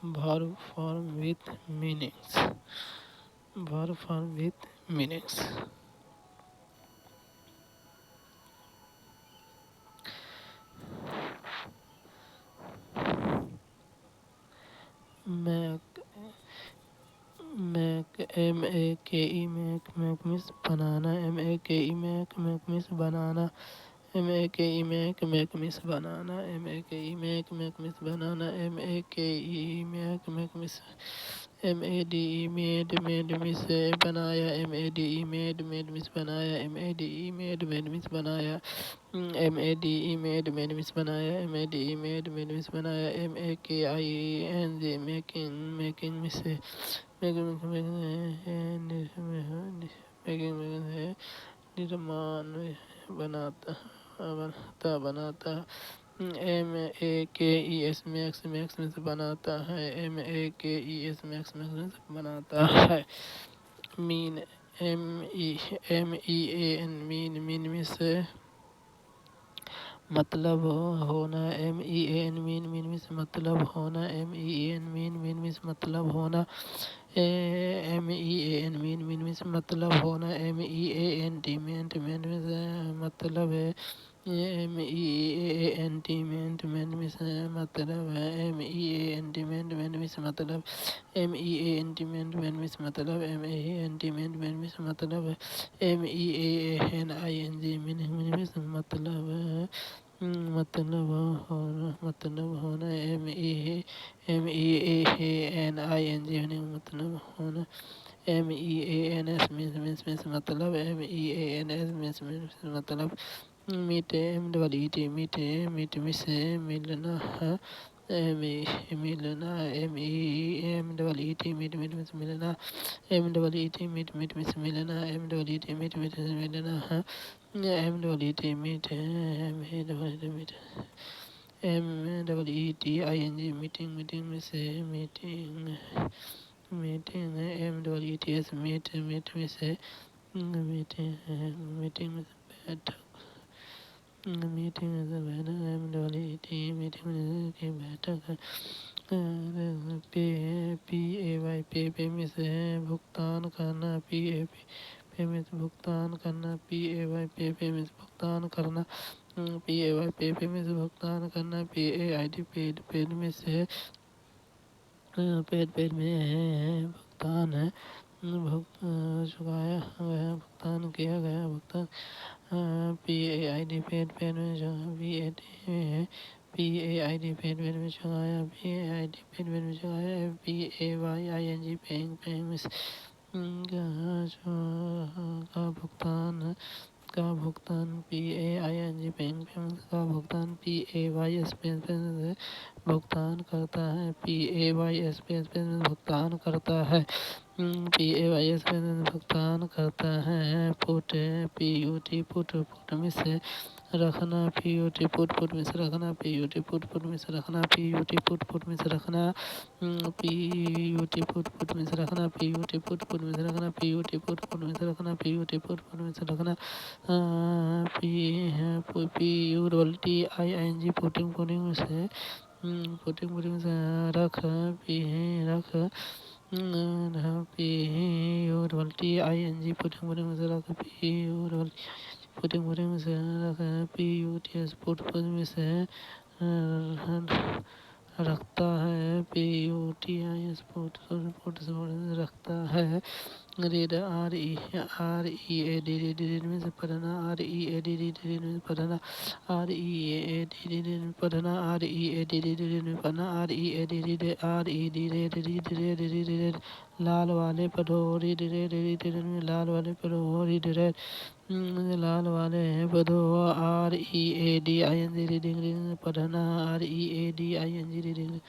Verb form with meanings. Verb form with meanings. Make, make, make means banana. Make means banana. Make means banana. Make means banana. Make means made means banaya. Made means banaya. Made means banaya. made means banaya. Made means banaya. Making means making निर्माण बनाता बनाता MEAKES max means बनाता है MEAKES max means बनाता है mean MEAN mean means मतलब होना MEAN mean means मतलब होना MEAN मीन मीन्स मतलब होना MEAN मीन मीन्स मतलब होना MEANT मीन्स मतलब है MEANT मीन्स मतलब है MEANT मीन्स मतलब MEANT मीन्स मतलब MEANT मीन्स मतलब MEANING मीन्स मतलब मतलब होना MEANING मतलब होना MEANS मीन्स मतलब MEANS मीन्स मतलब मीट मीट मीन्स मिलना मिलना MEMEET मीट मीन्स मिलना MEET मीट मीन्स मिलना MEET मीट मीन्स मिलना MEET meet MEETING meeting means meeting MEETS meet means meeting meeting बैठक मीटिंग मीटिंग की बैठक पे मीन्स भुगतान करना पे मीन्स भुगतान करना पे मीन्स भुगतान करना पे मीन्स भुगतान करना पेड मीन्स पेड में है भुगतान है चुकाया गया भुगतान किया गया भुगतान PAID पेड में PAID पेड में चुकाया PAID पेड में चुकाया PAYING पेइंग मिस का भुगतान PAING पेइंग का भुगतान PAYS भुगतान करता है PAYS भुगतान करता है PAYS भुगतान करता है पुट पुट में से रखना पुट में से रखना पुट में से रखना पुट में से रखना पुट में से रखना पुट में से रखना पुट में से रखना पुट में से रखना PUTING पुटिंग में से पुटिंग से रख रख PUTING पुटिंग में से रख पुटिंग में से रख PUTS पुट में से रखता है PUTIS पुट से रखता है रीड READ में से पढ़ना READ में पढ़ना READ पढ़ना READ में पढ़ना READ लाल वाले पढ़ो रीड लाल वाले पढ़ो रीड लाल वाले हैं पढ़ो READING रीडिंग पढ़ना READING रीडिंग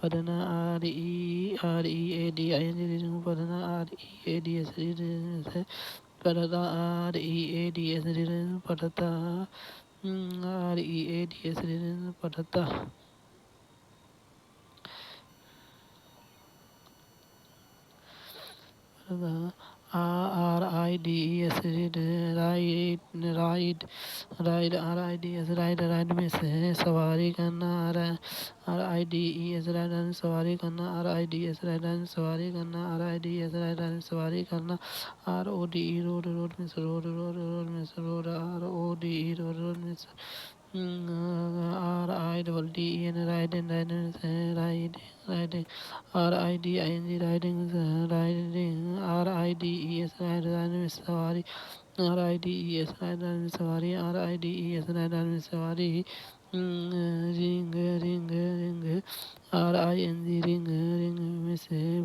पढ़ना READING रीडिंग पढ़ना READS रीडिंग से पढ़ता READS रीडिंग पढ़ता READS रीडिंग पढ़ता RIDES read, ride RIDS ride में से सवारी करना, RIDES राइड सवारी करना, RIDS राइड सवारी करना, RIDS राइड सवारी करना, RODE रोड में से रोड में से रोड, RODE रोड में से RIDDEN riding RIDING riding RIDES ride में सवारी, RIDES राइड में सवारी, RIDES राइड में सवारी, रिंग RING रिंग में से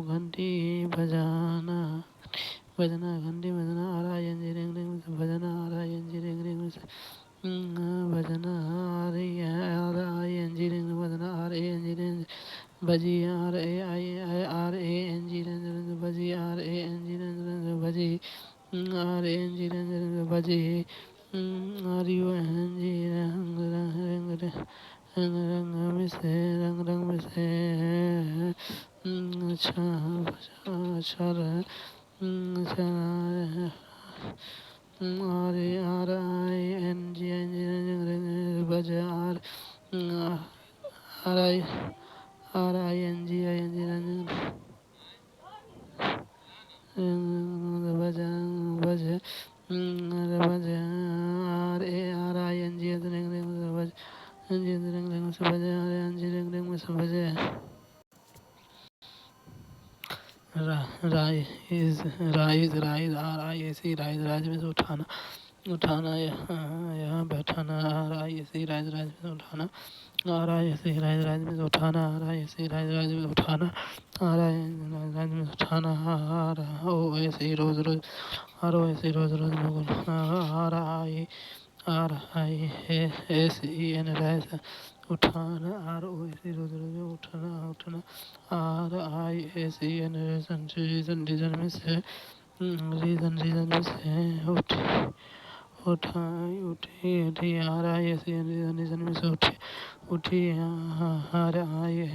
घंटी बजाना घंटी बजना, RING रिंग में से बजना, RING रिंग में से बजना, RING रिंग बजना, RANG रिंग बजी, RANG रिंग बजी, RANG रिंग बजी, RANG रिंग बजी, RUNG रंग में से अक्षर RING बज, RING बज RARING राइज राइज में से उठाना यहाँ बैठाना, RISE राइज में से उठाना, RISE राइज में से उठाना, RISE राइज में से उठाना, राइज में से उठाना, ROSE रोज ROSE रोज में उठाना, RISEN राइज उठाना, ROSE रोज उठाना, RISEN रीजन में से उठी, RISEN रीजन में से उठी,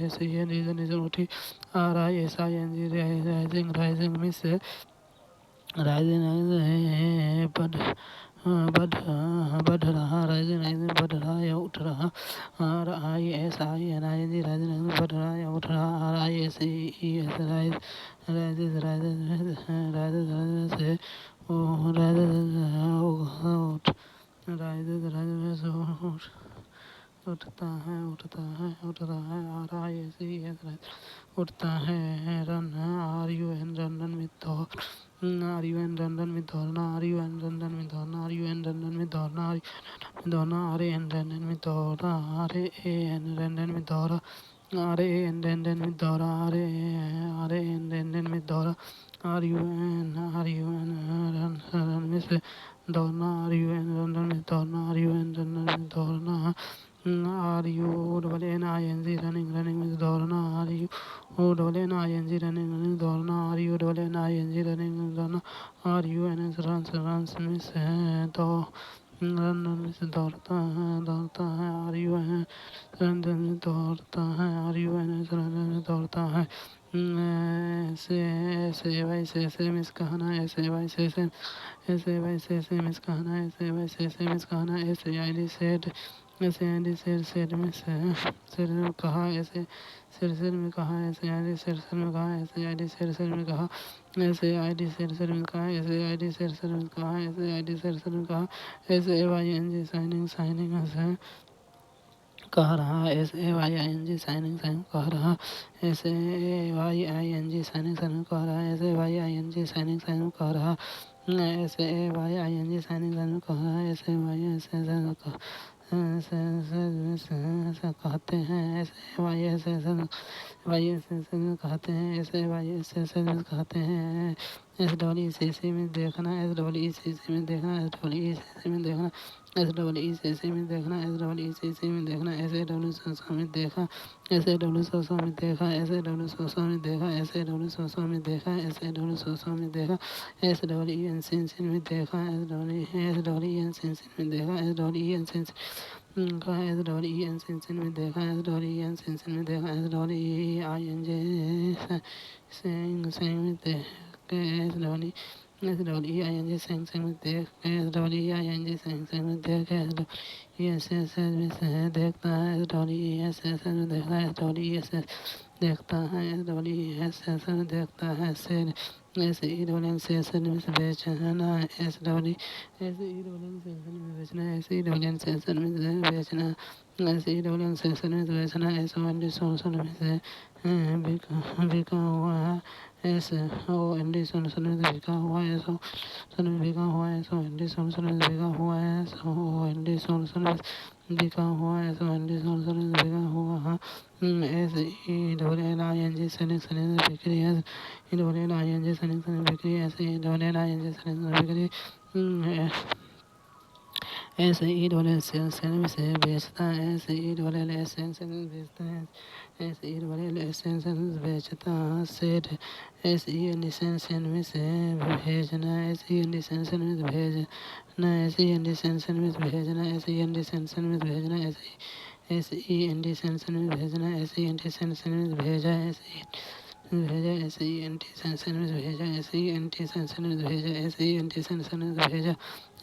RISEN रीजन उठी, RISING राइजिंग में से राइजिंग बढ़ रहा, राइजिंग बढ़ रहा या उठ रहा, RISING राइजिंग बढ़ रहा या उठ रहा, RISES राइजेस से उठता है, उठ रहा है, RISES उठता है, रन RUN रन में दौड़, RUN रन में दौड़ना, RUN रन में दौड़ना, RUN रन में दौड़ना, RAN रन में दौड़ा, RAN रन में दौड़ा, RAN रन में दौड़ा, RAN रन में दौड़ा, RUN रन में से दौड़ना, RUN रन में दौड़ना, RUN रन में दौड़ना, RUNNING रनिंग में दौड़ना, RUNNING रनिंग दौड़ना, RUNNING रनिंग दौड़ना, RUNS रन्स में से रन में से दौड़ता है, RUN रन में दौड़ता है, RUNS रन में दौड़ता है, ऐसे मिस कहना, ऐसे मिस कहना, SAID सेड में सिर में कहा, ऐसे सिर में कहा, SAID सिर में कहा, SAID सिर में कहा, SAID सिर में कहा, SAID सिर में कहा, SAID सिर में कहा, SAYING साइनिंग कह रहा, SAYING साइनिंग कह रहा, SAYING साइनिंग कह रहा, SAYING साइनिंग कह रहा, SAYING साइनिंग कह रहा, कहते हैं, SAYS कहते हैं, SAYS कहते हैं, SEEC में देखना, SEEC में देखना, SEEC में देखना, SEEC में देखना, SEEC में देखना, SAW में देखा, SAW में देखा, SAW में देखा, SAW में देखा, SAW में देखा, SWEN में देखा, SWEN में देखा, SWEN का एस डबल ई एन सेंसन में देखा, एस डबल ई एन सेंसन में देखा, S double E I N G सेंग सेंग में देख के, S double E I N G सेंग सेंग में देख के, S double E I N G सेंग सेंग में देख के, S double E S S S में से देखता है, S double E S S S में देखा, S double E S S देखता है, S double E S S में देखता है, sell S E double N सेंसन में से बेचना, S double E S E double N सेंसन में बेचना, एस ई डबल एन सेंसन में से बेचना, एस ई डबल एन सेंसन में से बेचना, S O N D solution में से बिका हुआ है, S O N D solution में से बिका हुआ है, एस ओ सोल्यूशन में बिका हुआ है, S O N D solution में बिका हुआ है, S O N D solution में बिका हुआ है, S O N D solution में बिका हुआ है, S E double L I N G सैनिक सैनिक बिक्री, S E double L I N G सैनिक सैनिक बिक्री, S E double L I N G सैनिक सैनिक बिक्री, S E double L sell में से बेचता है, S E double L S sell में बेचता है, S E double L S sell में बेचता है, set S E N D sell में से भेजना, S E N D sell में भेजना, S E N D sell में भेजना, S E N D sell में भेजना, S E N D sell में भेजना, S E N D sell में भेजा, भेजा, एस ई एन टी सेंसन में भेजा, एस ई एन टी सेंसन में भेजा, एस ई एन टी सेंसन में भेजा,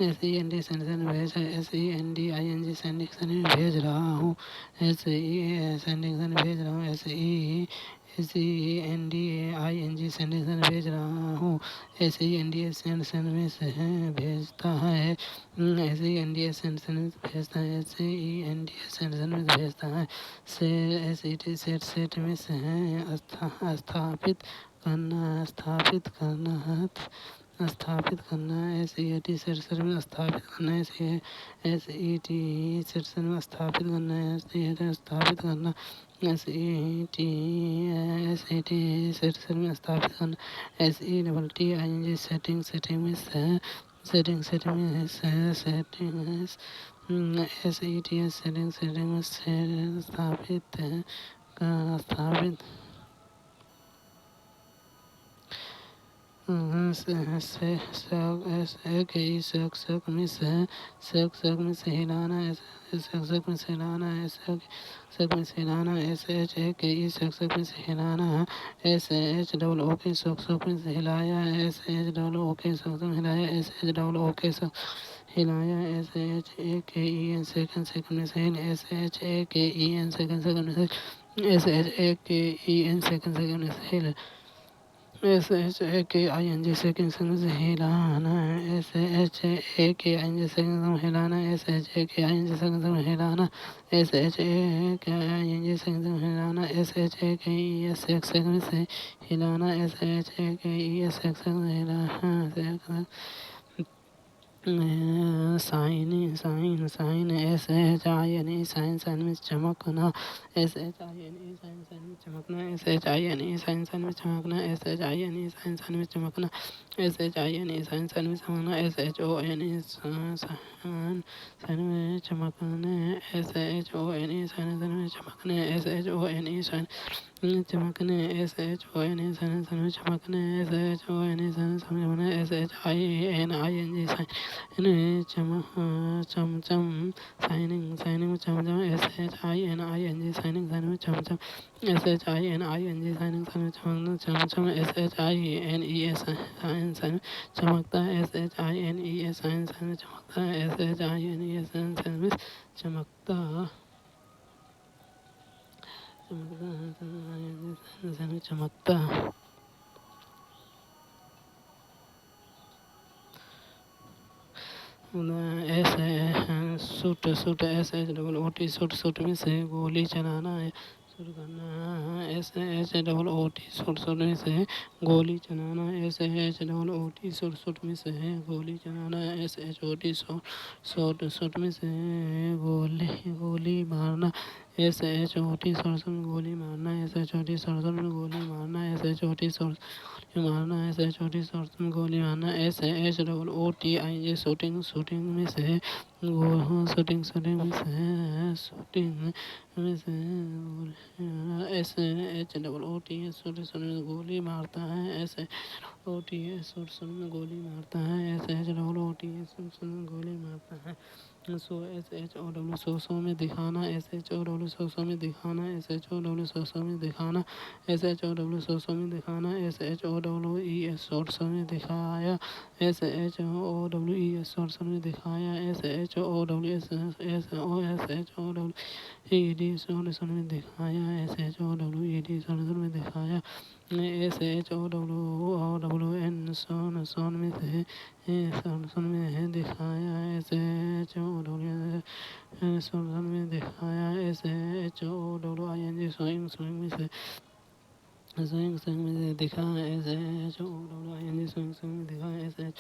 एस ई एन टी सेंसन में भेजा, S E N D I N G सेंडिक्सन में भेज रहा हूँ, एस ई सेंडिक्सन भेज रहा हूँ, S E N D I N G सेंडिक्सन भेज रहा हूँ, एस ई एन डी सेंसन में से भेजता है, एस ई एन डी सेंसन में भेजता है, एस ई एन डी सेंसन में भेजता है, से S E T set set में से स्थापित करना, स्थापित करना है, स्थापित करना, एस ई टी सेट में स्थापित करना, एस ई टी सेट में स्थापित करना, एस ई टी स्थापित करना, एस ई टी सेट में स्थापित करना, S E double T I N G setting setting में से सेटिंग सेटिंग में से setting S E T setting setting में से स्थापित स्थापित शक में से हिलाना, शक में से हिलाना, शक में से हिलाना, एस एच ए के ई शक में से हिलाना, एस एच डबल ओ के शक में से हिलाया, एस एच डबल ओ के शक में हिलाया, एस एच डबल ओ के शक हिलाया, एस एच ए के ई एन सेकंड में से, एस एच ए के ई एन सेकंड में से, एस एच ए के ई एन सेकंड में से हिल, एस एच ए के आई एन जी सेकंड से हिलाना, एस एच ए के आई एन जी सेकंड में हिलाना, एस एच ए के आई एन जी सेकंड में हिलाना, एस एच ए के आई एन जी सेकंड में हिलाना, एस एच ए के ई एस सेकंड से हिलाना, एस एच ए के ई एस सेकंड में हिलाना, shine shine shine, S H I N E shine sign में चमकना, S H I N E shine sign में चमकना, S H I N E shine sign में चमकना, S H I N E shine sign में चमकना, S H I N E shine sign में चमकना, S H O N E shine sign में चमकने, S H O N E shine sign में चमकने, S H O N E shine चमकने, S H O N E shine sign में चमकने, S H O N E shine sign में चमकने, S H I N G shine चम चम shining shining में चमचम, S H I N G shining shining में चमचम, S H I N G shining shining में चमचम, S H I N E S sign sign में चमकता है, S H I N E S sign sign में चमकता है, S H I N E S sign sign में चमकता चमकता shoot shoot, S H double O T shoot shoot में से गोली चलाना है, शुरू करना, S H double O T shoot shoot में से गोली चलाना, S H double O T shoot shoot में से गोली चलाना, S H O T shoot shoot में से गोली मारना, S H O T shoot में गोली मारना, S H O T shoot में गोली मारना, S H O T shoot मारना, S H O T shot में गोली मारना, S H double O T I J shooting shooting में से शूटिंग शूटिंग में से शूटिंग में से S H double O T S shooting shooting में गोली मारता है, S O T S shoot में गोली मारता है, S H double O T S shoot में गोली मारता है, show S H O W show में दिखाना, S H O W show में दिखाना, S H O W show में दिखाना, S H O W show में दिखाना, S H O W E S show में दिखाया, S H O W E S show में दिखाया, S H O W S S O S H O W E D सो में दिखाया, S H O W E D सो में दिखाया, S H O W N shown में से shown में है दिखाया, S H O W shown में दिखाया, S H O W I N G swing में से स्विंग में दिखा, S H O W I N G swing में दिखा, S H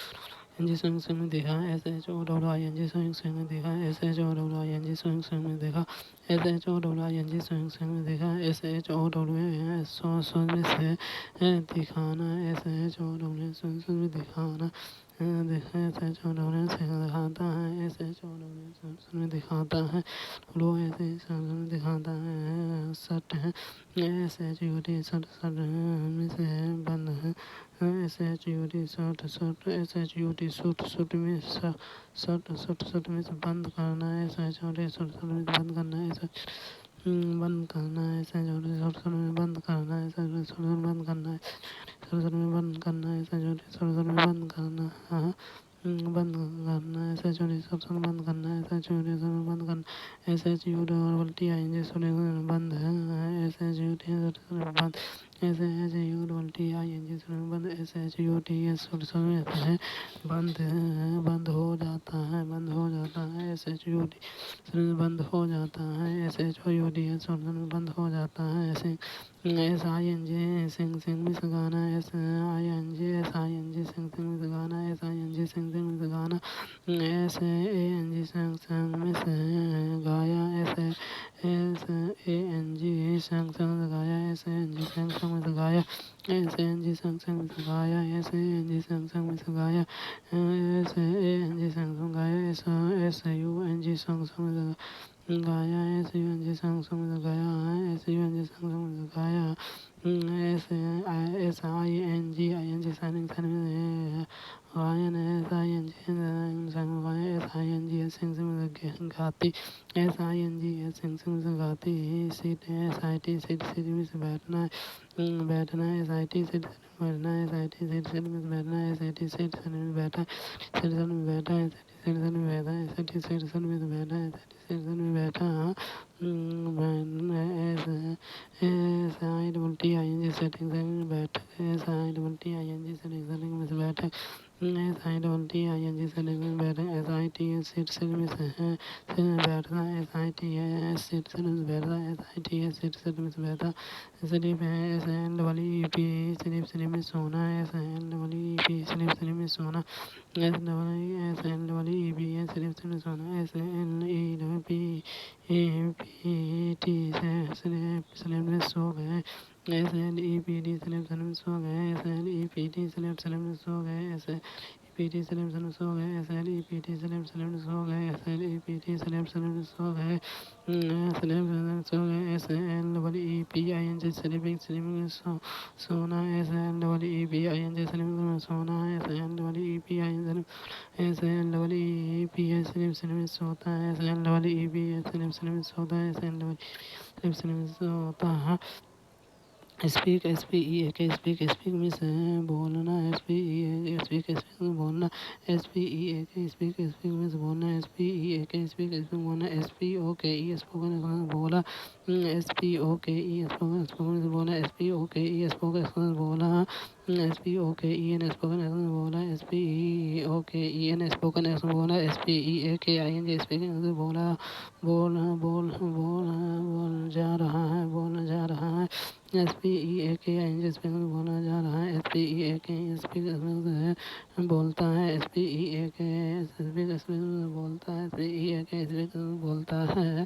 N G swing में दिखा, S H O W I N G swing में दिखा, S H O W I N G swing में दिखा, S H O W I N G swing में दिखा, S H O W show में से दिखाना, S H O W swing में दिखाना, एस एच ओ डब्ल्यू दिखाता है, एस एच ओ डब्ल्यू में दिखाता है, लो एस में दिखाता है, सट है, एस एच यू डी सट में से बंद है, S H U D shut S H U D shut में सट में से बंद करना है, एस एच यू डी सट में बंद करना है, बंद करना है, एस एच यू डी सट में बंद करना है, एस एच यू डी सट में बंद करना है, सट में बंद करना है, एस एच यू डी सट में बंद करना है, बंद करना है, एस एच यू डी सट में बंद करना है, एस एच यू डी सट में बंद करना, एस एच यू डी और टी आई एन जी बंद है, एस एच यू टी बंद, S H U T I N G बंद, S H U T S है बंद है, बंद हो जाता है, बंद हो जाता है, एस एच यू टी बंद हो जाता है, S H U T S बंद हो जाता है, एस आई एन जी सिंग में से गाना, एस आई एन जी सिंग में से गाना, एस आई एन जी सिंग में से गाना, S A N G sung में से गाया, S A N G sung में से गाया, S A N G sung में से गाया, S A N G sung में से गाया, S A N G sung में से गाया, S A N G sung में गाया, S U N G sung में गाया, S U N G sung में गाया, S U N G sung में गाया, S I N G singing में गायन, एस आई एन जी संग गाया, एस आई एन जी सिंग में गाती, एस आई एन जी सिंग में गाती, seat S I T seat में से बैठना बैठना, एस आई टी सीट बैठना, एस आई टी सीट में बैठना, एस आई टी सीट में बैठा, सीट में बैठा, एस आई टी सीट में बैठा, एस आई टी सीट में बैठा, एस आई टी सीट में बैठा, S I double T I N G setting में बैठक, S I double T I N G setting में से बैठक, S I double T I N G setting में बैठक, S I T S seat में से है बैठना, S I T S seat में बैठना, S I T S seat में से बैठा, स्लीप है, S N double E P sleep में सोना, S N double E P sleep में सोना, S N double E P S sleep में सोना, S N E double P P T sleep में सो गए, S N E P T sleep में सो गए, S N E P T sleep में सो गए, एस पी टी स्लीप में सो गए, S N E P T sleep में सो गए, S N E P T sleep में सो गए, स्लीप सो गए, S N double E P I N G sleeping में सोना, S N double E P I N G sleeping में सोना, S N double E P I N S N double E P S sleep में सोता है, S N double E P S sleep में सोता है, एस एन डबल स्लीप में सोता है, स्पीक एस पी ई ए के स्पीक में से बोलना, एस पी ई ए स्पीक में बोलना, एस पी ई ए के स्पीक में से बोलना, एस पी ई ए के स्पीक में बोलना, एस पी ओ के ई स्पोकन बोला, एस पी ओ के ई स्पोकन बोला, एस पी ओ के ई स्पोकन बोला, एस पी ओ के ई एन स्पोकन बोला, एस पी ई ओ के ई एन स्पोकन बोला, एस पी ई ए के आई एन जी स्पीकिंग बोला, बोल जा रहा है, बोल जा रहा है, एस पी ई ए के आई एन जी स्पीकिंग बोला जा रहा है, एस पी ई ए के स्पीकिंग बोलता है, एस पी ई ए के स्पीकिंग बोलता है, एस पी ई ए के स्पीकिंग बोलता है।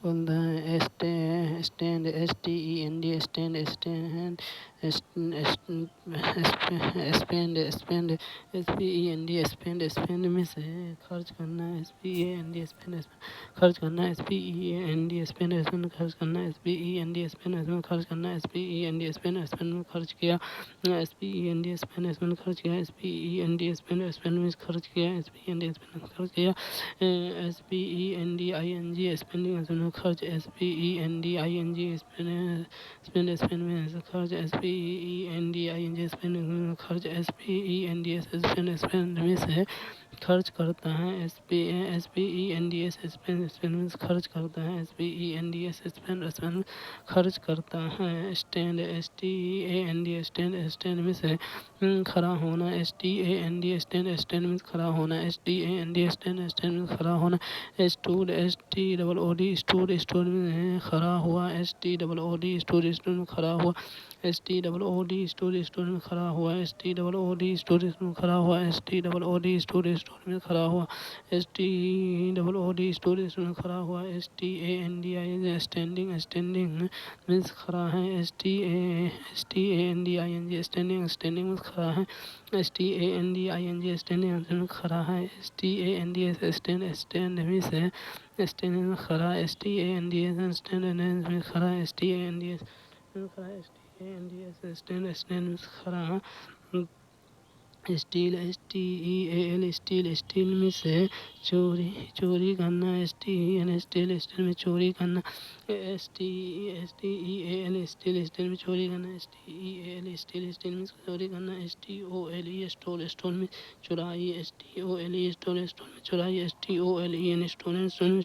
खोलता है। Stand STEND stand spend spend में से खर्च करना। SPEND स्पेंड खर्च करना। SPEND स्पेंड खर्च करना। SPEND स्पेंड खर्च करना। SPEND स्पेंड खर्च किया। SPEND स्पेंड खर्च किया। SPEND स्पेंड में खर्च किया। SPEND स्पेंड खर्च किया। SPENDING स्पेंडिंग खर्च। SPENDING स्पेंड में से खर्च। SPENDING स्पेंडिंग खर्च। SPENDS स्पेंड में से खर्च करता है। SPENDS स्पेंड में खर्च करता है। SPENDS स्पेंड खर्च करता है। स्टैंड स्टैंड में से खड़ा होना। STAND स्टैंड में खड़ा होना। STAND स्टैंड में खड़ा होना। स्टूड स्टूड में खड़ा हुआ। STOOD स्टूड में खड़ा हुआ। STOOD स्टूड में खड़ा हुआ। STOOD स्टूड में खड़ा हुआ। STOOD स्टूड में खड़ा हुआ। STOOD स्टूड में खड़ा हुआ। STANDING स्टैंडिंग में खड़ा है। STANDING स्टैंडिंग में खड़ा है। STANDING स्टैंडिंग में खड़ा है। STANDS स्टैंड में से स्टैंड में खड़ा। STANDS स्टैंड में खड़ा। STANDS में खड़ा। STANDS स्टैंड में खड़ा। स्टील में से चोरी करना। स्टील में चोरी करना। STEAL स्टील में चोरी करना। स्टील में चोरी करना। स्टोल में चुराई। स्टोल में चुराई। स्टोल में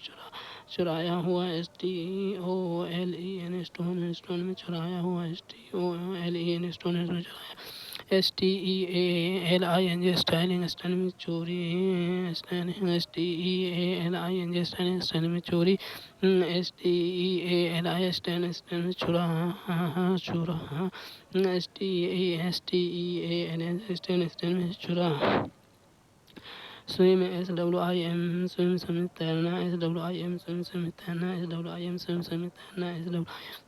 चुराया हुआ। स्टोल में चुराया हुआ। स्टोल में चुराया। STEALING स्टाइलिंग स्टाइल में चोरी। STEALING स्टाइल में चोरी। STEALI स्टाइल में चुरा। STEAL स्टाइल में चुरा। स्विम SWIM स्विम तैरना। SWIM स्विम तैरना। SWIM स्विम तैरना।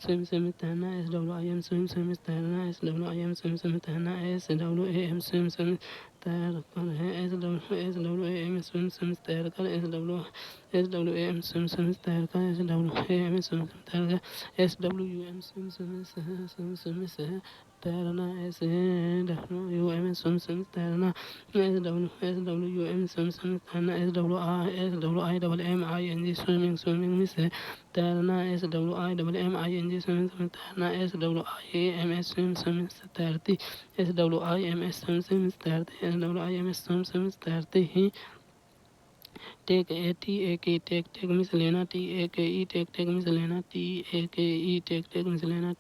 SWIM तैरना। SWIM स्विम तैरना। SWIM स्विम तैरना। SWAM स्विम तैर कर है। SWAM स्विम तैर कर। SWAM स्विम तैर कर। SWAM स्विम तैर कर। SWM स्विम से तैरना। SWM स्विम तैरना। SWM स्विम तैरना। SWIMMING स्विमिंग में से तैरना। SWIMMING स्विमिंग में तैरना। SWIMS स्विमिंग से तैरती। SWIMS स्विमिंग से तैरती। SWIMS स्विमिंग से तैरती ही। टेक टेक में से लेना। टेक में से लेना। टेक में से लेना।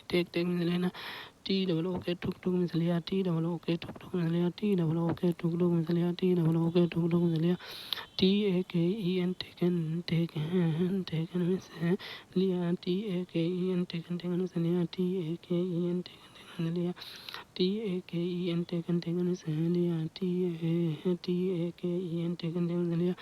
टेक में से लेना। TOOK टुक में से लिया। TOOK टुक में से लिया। TOOK टुक में से लिया। TOOK टुक में से लिया। TAKEN टेकन में से लिया। TAKEN टेकन में से लिया। TAKEN टेकन लिया। TAKEN टेकन में से लिया। TAKEN टेकन में से लिया।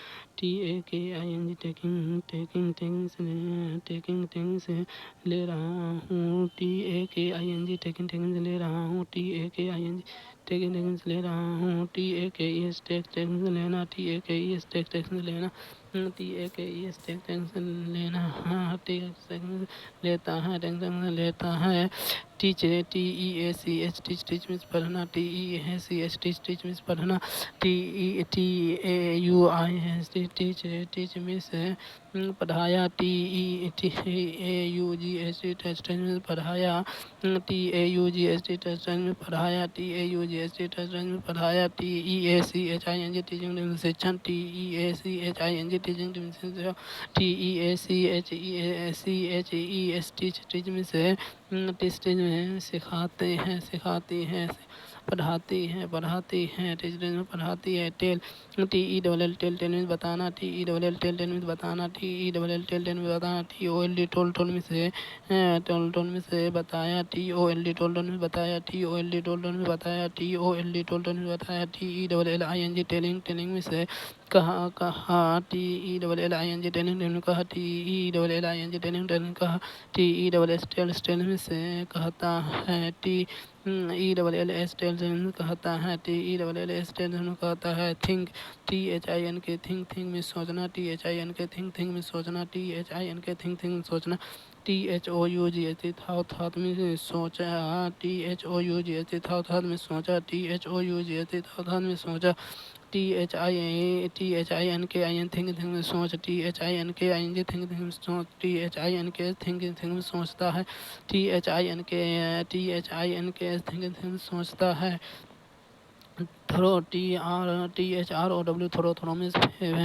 TAKING टेकिंग से ले रहा हूँ। TAKING टेकिंग से ले रहा हूँ। TAKING टेकिंग से ले रहा हूँ। TAKES टेक से लेना। TAKES टेक से लेना। TAKES टेक से लेना। हाँ टेक लेता है। टेक लेता है। टीच TEACH टीच में पढ़ना। TEACH टीच में पढ़ना। TAUI टीच में से पढ़ाया। TAUGH टेस्ट में पढ़ाया। TAUGH टेस्ट में पढ़ाया। TAUGH टेस्ट में पढ़ाया। TEACHING टीचिंग शिक्षण। TEACHING टीचिंग शिक्षण। TEACHES टीच में से टीच में सिखाती है। पढ़ाती है। टीचर में पढ़ाती है। टेल TELL टेल में बताना। TELL टेल में बताना। TELL टेल में बताना। TOLD टोल में से टोल में से बताया। TOLD टोल में बताया। TOLD टोल में बताया। TOLD टोल में बताया। TELLING टेलिंग में से कहा कहा, TELLING टेलिंग कहा, TELLING टेलिंग कहा, TELL स्टेलिंग से कहता है, TELLS टेलिंग कहता है, TELLS टेलिंग कहता है। थिंक, THINK थिंक थिंक में सोचना, THINK थिंक में सोचना, THINK थिंक में सोचना। THOUGH थाउथ में सोचा, THOUGH थाउथ में सोचा, THOUGH थाउथ में सोचा। THINK थिंक थिंक में सोच, THINK थिंक थिंक में सोच, THINK थिंक थिंक में सोचता है, THINK थिंक थिंक में सोचता है। थ्रो, THROW थ्रो में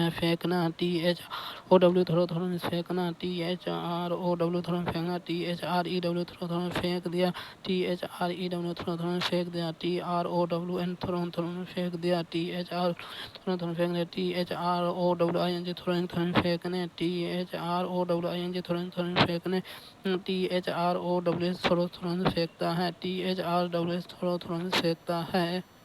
फेंकना, THROW थ्रो में फेंकना, THROW थ्रो में फेंकना, THREW थ्रो में फेंक दिया, THREW थ्रो में फेंक दिया, TROWN थ्रो में फेंक दिया, THR थ्रो में फेंक दिया, THROWING थ्रो में फेंकने, THROWING थ्रो में फेंकने, THROWS थ्रो में फेंकता है, THRWS थ्रो में फेंकता है।